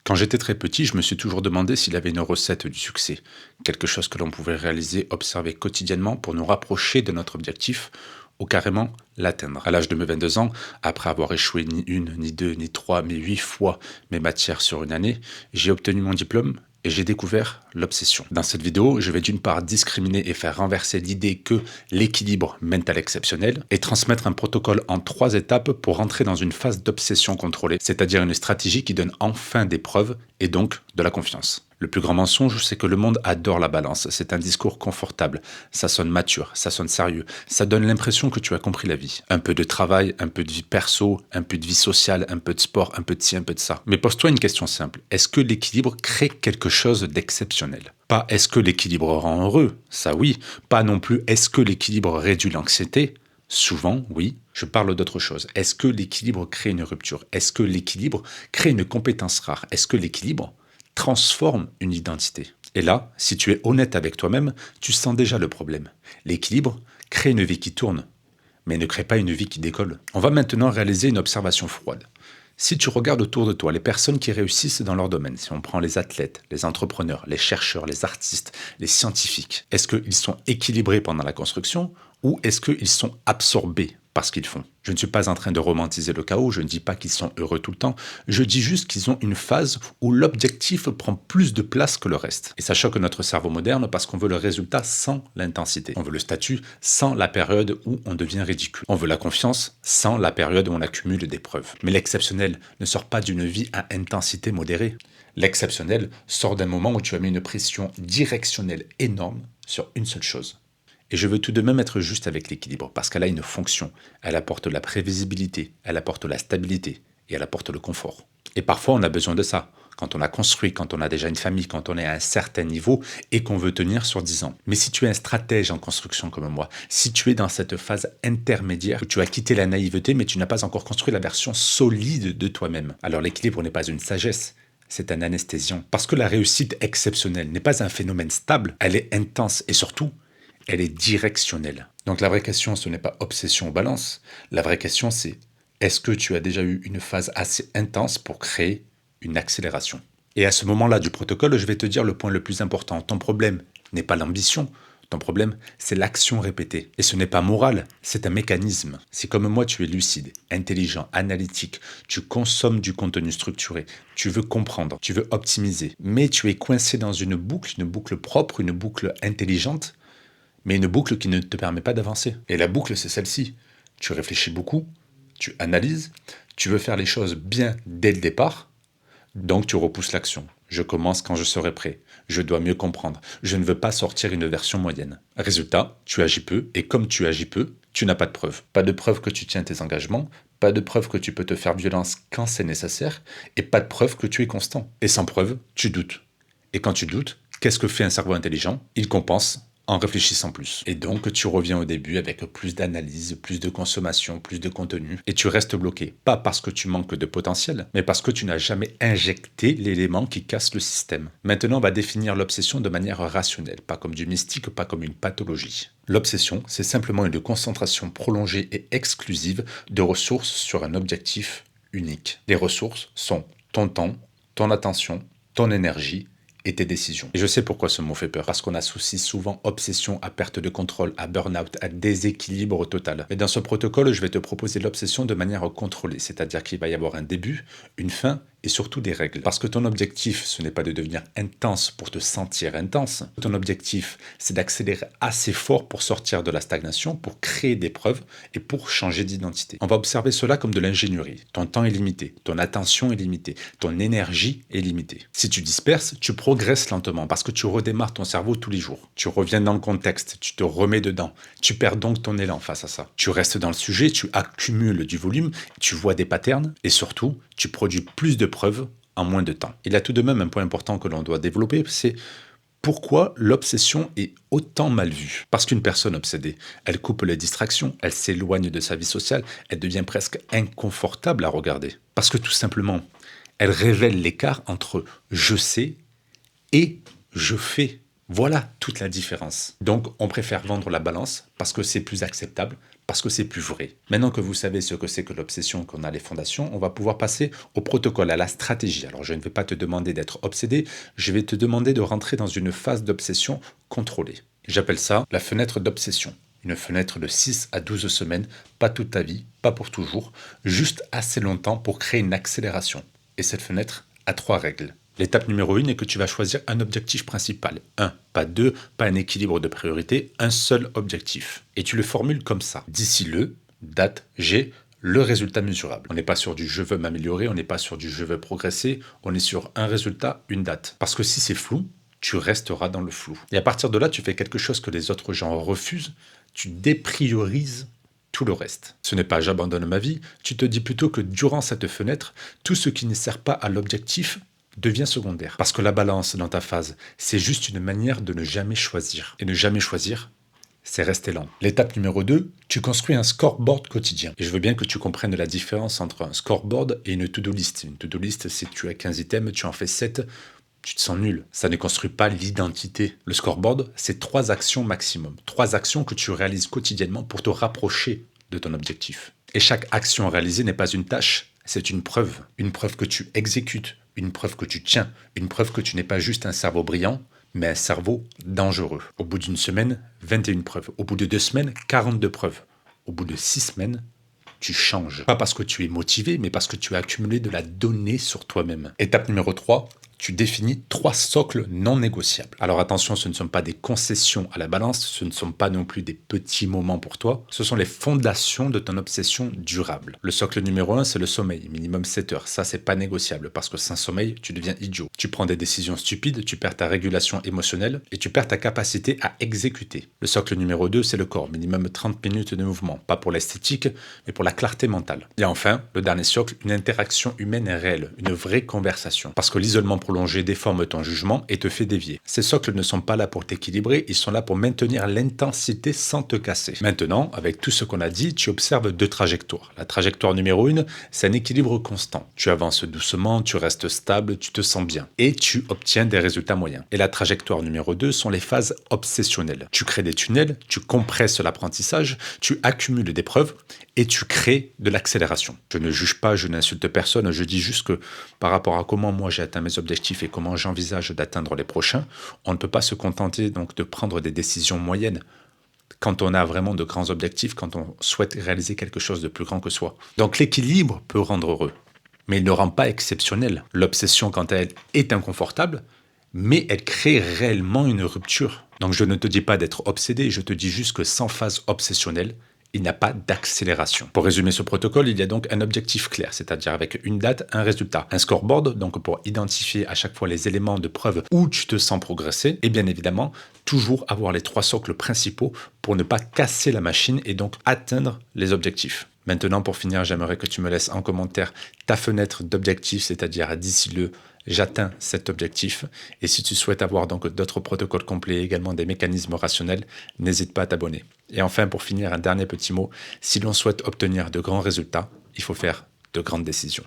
Quand j'étais très petit, je me suis toujours demandé s'il avait une recette du succès, quelque chose que l'on pouvait réaliser, observer quotidiennement pour nous rapprocher de notre objectif ou carrément l'atteindre. À l'âge de mes 22 ans, après avoir échoué ni une, ni deux, ni trois, mais 8 fois mes matières sur une année, j'ai obtenu mon diplôme et j'ai découvert l'obsession. Dans cette vidéo, je vais d'une part discriminer et faire renverser l'idée que l'équilibre mène à l'exceptionnel et transmettre un protocole en 3 étapes pour entrer dans une phase d'obsession contrôlée, c'est-à-dire une stratégie qui donne enfin des preuves et donc de la confiance. Le plus grand mensonge, c'est que le monde adore la balance. C'est un discours confortable. Ça sonne mature, ça sonne sérieux. Ça donne l'impression que tu as compris la vie. Un peu de travail, un peu de vie perso, un peu de vie sociale, un peu de sport, un peu de ci, un peu de ça. Mais pose-toi une question simple. Est-ce que l'équilibre crée quelque chose d'exceptionnel? Pas est-ce que l'équilibre rend heureux? Ça oui. Pas non plus est-ce que l'équilibre réduit l'anxiété? Souvent, oui. Je parle d'autre chose. Est-ce que l'équilibre crée une rupture? Est-ce que l'équilibre crée une compétence rare? Est-ce que l'équilibre transforme une identité? Et là, si tu es honnête avec toi-même, tu sens déjà le problème. L'équilibre crée une vie qui tourne, mais ne crée pas une vie qui décolle. On va maintenant réaliser une observation froide. Si tu regardes autour de toi les personnes qui réussissent dans leur domaine, si on prend les athlètes, les entrepreneurs, les chercheurs, les artistes, les scientifiques, est-ce qu'ils sont équilibrés pendant la construction ou est-ce qu'ils sont absorbés par ce qu'ils font? Je ne suis pas en train de romantiser le chaos, je ne dis pas qu'ils sont heureux tout le temps, je dis juste qu'ils ont une phase où l'objectif prend plus de place que le reste. Et ça choque notre cerveau moderne parce qu'on veut le résultat sans l'intensité. On veut le statut sans la période où on devient ridicule. On veut la confiance sans la période où on accumule des preuves. Mais l'exceptionnel ne sort pas d'une vie à intensité modérée. L'exceptionnel sort d'un moment où tu as mis une pression directionnelle énorme sur une seule chose. Et je veux tout de même être juste avec l'équilibre, parce qu'elle a une fonction. Elle apporte la prévisibilité, elle apporte la stabilité, et elle apporte le confort. Et parfois, on a besoin de ça. Quand on a construit, quand on a déjà une famille, quand on est à un certain niveau et qu'on veut tenir sur 10 ans. Mais si tu es un stratège en construction comme moi, si tu es dans cette phase intermédiaire où tu as quitté la naïveté mais tu n'as pas encore construit la version solide de toi-même, alors l'équilibre n'est pas une sagesse, c'est un anesthésiant. Parce que la réussite exceptionnelle n'est pas un phénomène stable, elle est intense et surtout, elle est directionnelle. Donc la vraie question, ce n'est pas obsession ou balance. La vraie question, c'est est-ce que tu as déjà eu une phase assez intense pour créer une accélération? Et à ce moment-là du protocole, je vais te dire le point le plus important. Ton problème n'est pas l'ambition. Ton problème, c'est l'action répétée. Et ce n'est pas moral, c'est un mécanisme. Si comme moi, tu es lucide, intelligent, analytique, tu consommes du contenu structuré, tu veux comprendre, tu veux optimiser, mais tu es coincé dans une boucle propre, une boucle intelligente, mais une boucle qui ne te permet pas d'avancer. Et la boucle, c'est celle-ci. Tu réfléchis beaucoup, tu analyses, tu veux faire les choses bien dès le départ, donc tu repousses l'action. Je commence quand je serai prêt. Je dois mieux comprendre. Je ne veux pas sortir une version moyenne. Résultat, tu agis peu, et comme tu agis peu, tu n'as pas de preuves. Pas de preuve que tu tiens tes engagements, pas de preuve que tu peux te faire violence quand c'est nécessaire, et pas de preuve que tu es constant. Et sans preuve, tu doutes. Et quand tu doutes, qu'est-ce que fait un cerveau intelligent? Il compense en réfléchissant plus. Et donc, tu reviens au début avec plus d'analyse, plus de consommation, plus de contenu, et tu restes bloqué. Pas parce que tu manques de potentiel, mais parce que tu n'as jamais injecté l'élément qui casse le système. Maintenant, on va définir l'obsession de manière rationnelle, pas comme du mystique, pas comme une pathologie. L'obsession, c'est simplement une concentration prolongée et exclusive de ressources sur un objectif unique. Les ressources sont ton temps, ton attention, ton énergie, et tes décisions. Et je sais pourquoi ce mot fait peur, parce qu'on associe souvent obsession à perte de contrôle, à burn-out, à déséquilibre total. Mais dans ce protocole, je vais te proposer l'obsession de manière contrôlée, c'est-à-dire qu'il va y avoir un début, une fin et surtout des règles. Parce que ton objectif, ce n'est pas de devenir intense pour te sentir intense. Ton objectif, c'est d'accélérer assez fort pour sortir de la stagnation, pour créer des preuves et pour changer d'identité. On va observer cela comme de l'ingénierie. Ton temps est limité, ton attention est limitée, ton énergie est limitée. Si tu disperses, tu progresses lentement parce que tu redémarres ton cerveau tous les jours. Tu reviens dans le contexte, tu te remets dedans. Tu perds donc ton élan face à ça. Tu restes dans le sujet, tu accumules du volume, tu vois des patterns et surtout, tu produis plus de preuves en moins de temps. Il y a tout de même un point important que l'on doit développer, c'est pourquoi l'obsession est autant mal vue. Parce qu'une personne obsédée, elle coupe les distractions, elle s'éloigne de sa vie sociale, elle devient presque inconfortable à regarder. Parce que tout simplement, elle révèle l'écart entre je sais et je fais. Voilà toute la différence. Donc, on préfère vendre la balance parce que c'est plus acceptable, parce que c'est plus vrai. Maintenant que vous savez ce que c'est que l'obsession, qu'on a les fondations, on va pouvoir passer au protocole, à la stratégie. Alors je ne vais pas te demander d'être obsédé, je vais te demander de rentrer dans une phase d'obsession contrôlée. J'appelle ça la fenêtre d'obsession. Une fenêtre de 6 à 12 semaines, pas toute ta vie, pas pour toujours, juste assez longtemps pour créer une accélération. Et cette fenêtre a 3 règles. L'étape numéro 1 est que tu vas choisir un objectif principal. Un, pas deux, pas un équilibre de priorité, un seul objectif. Et tu le formules comme ça. D'ici date, j'ai le résultat mesurable. On n'est pas sur du je veux m'améliorer, on n'est pas sur du je veux progresser, on est sur un résultat, une date. Parce que si c'est flou, tu resteras dans le flou. Et à partir de là, tu fais quelque chose que les autres gens refusent, tu dépriorises tout le reste. Ce n'est pas j'abandonne ma vie, tu te dis plutôt que durant cette fenêtre, tout ce qui ne sert pas à l'objectif devient secondaire. Parce que la balance dans ta phase, c'est juste une manière de ne jamais choisir. Et ne jamais choisir, c'est rester lent. L'étape numéro 2, tu construis un scoreboard quotidien. Et je veux bien que tu comprennes la différence entre un scoreboard et une to-do list. Une to-do list, c'est que tu as 15 items, tu en fais 7, tu te sens nul. Ça ne construit pas l'identité. Le scoreboard, c'est 3 actions maximum. 3 actions que tu réalises quotidiennement pour te rapprocher de ton objectif. Et chaque action réalisée n'est pas une tâche, c'est une preuve. Une preuve que tu exécutes, une preuve que tu tiens, une preuve que tu n'es pas juste un cerveau brillant, mais un cerveau dangereux. Au bout d'une semaine, 21 preuves. Au bout de 2 semaines, 42 preuves. Au bout de 6 semaines, tu changes. Pas parce que tu es motivé, mais parce que tu as accumulé de la donnée sur toi-même. Étape numéro 3, tu définis 3 socles non négociables. Alors attention, ce ne sont pas des concessions à la balance, ce ne sont pas non plus des petits moments pour toi, ce sont les fondations de ton obsession durable. Le socle numéro 1, c'est le sommeil, minimum 7 heures. Ça, c'est pas négociable, parce que sans sommeil, tu deviens idiot. Tu prends des décisions stupides, tu perds ta régulation émotionnelle et tu perds ta capacité à exécuter. Le socle numéro 2, c'est le corps, minimum 30 minutes de mouvement, pas pour l'esthétique, mais pour la clarté mentale. Et enfin, le dernier socle, une interaction humaine réelle, une vraie conversation. Parce que l'isolement prolongé déforme ton jugement et te fait dévier. Ces socles ne sont pas là pour t'équilibrer, ils sont là pour maintenir l'intensité sans te casser. Maintenant, avec tout ce qu'on a dit, tu observes 2 trajectoires. La trajectoire numéro 1, c'est un équilibre constant. Tu avances doucement, tu restes stable, tu te sens bien. Et tu obtiens des résultats moyens. Et la trajectoire numéro 2 sont les phases obsessionnelles. Tu crées des tunnels, tu compresses l'apprentissage, tu accumules des preuves et tu crées de l'accélération. Je ne juge pas, je n'insulte personne, je dis juste que par rapport à comment moi j'ai atteint mes objectifs et comment j'envisage d'atteindre les prochains, on ne peut pas se contenter donc de prendre des décisions moyennes quand on a vraiment de grands objectifs, quand on souhaite réaliser quelque chose de plus grand que soi. Donc l'équilibre peut rendre heureux, mais il ne rend pas exceptionnel. L'obsession, quant à elle, est inconfortable, mais elle crée réellement une rupture. Donc je ne te dis pas d'être obsédé, je te dis juste que sans phase obsessionnelle, il n'y a pas d'accélération. Pour résumer ce protocole, il y a donc un objectif clair, c'est-à-dire avec une date, un résultat. Un scoreboard, donc pour identifier à chaque fois les éléments de preuve où tu te sens progresser. Et bien évidemment, toujours avoir les 3 socles principaux pour ne pas casser la machine et donc atteindre les objectifs. Maintenant, pour finir, j'aimerais que tu me laisses en commentaire ta fenêtre d'objectif, c'est-à-dire d'ici j'atteins cet objectif. Et si tu souhaites avoir donc d'autres protocoles complets et également des mécanismes rationnels, n'hésite pas à t'abonner. Et enfin, pour finir, un dernier petit mot. Si l'on souhaite obtenir de grands résultats, il faut faire de grandes décisions.